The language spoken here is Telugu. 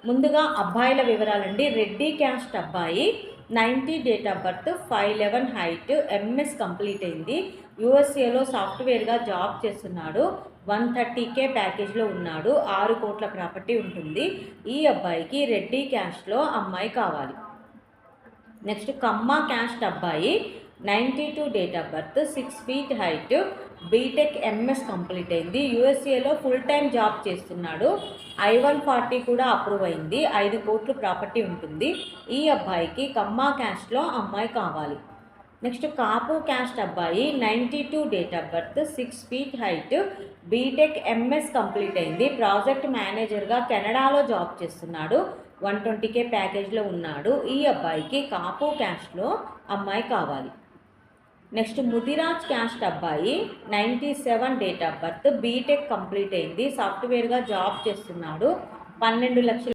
ముందుగా అబ్బాయిల వివరాలండి. రెడ్డి క్యాస్ట్ అబ్బాయి, 90 date of birth, 5'11" height, MS complete అయింది. యూఎస్ఏలో సాఫ్ట్వేర్గా జాబ్ చేస్తున్నాడు. 130K ప్యాకేజ్లో ఉన్నాడు. 6 కోట్ల ప్రాపర్టీ ఉంటుంది. ఈ అబ్బాయికి రెడ్డి క్యాస్ట్లో అమ్మాయి కావాలి. నెక్స్ట్ కమ్మ క్యాస్ట్ అబ్బాయి, 92 date of birth, 6 feet height, BTech MS complete అయింది. యూఎస్ఏలో ఫుల్ టైం జాబ్ చేస్తున్నాడు. I-140 కూడా అప్రూవ్ అయింది. 5 కోట్లు ప్రాపర్టీ ఉంటుంది. ఈ అబ్బాయికి కమ్మ క్యాస్ట్లో అమ్మాయి కావాలి. నెక్స్ట్ కాపు క్యాస్ట్ అబ్బాయి, 92 date of birth, 6 feet height, BTech MS complete అయింది. ప్రాజెక్ట్ మేనేజర్గా కెనడాలో జాబ్ చేస్తున్నాడు. 120K ప్యాకేజ్లో ఉన్నాడు. ఈ అబ్బాయికి కాపు క్యాస్ట్లో అమ్మాయి కావాలి. నెక్స్ట్ ముదిరాజ్ క్యాస్ట్ అబ్బాయి, 97 date of birth, BTech complete అయింది. సాఫ్ట్వేర్గా జాబ్ చేస్తున్నాడు. 12 లక్షల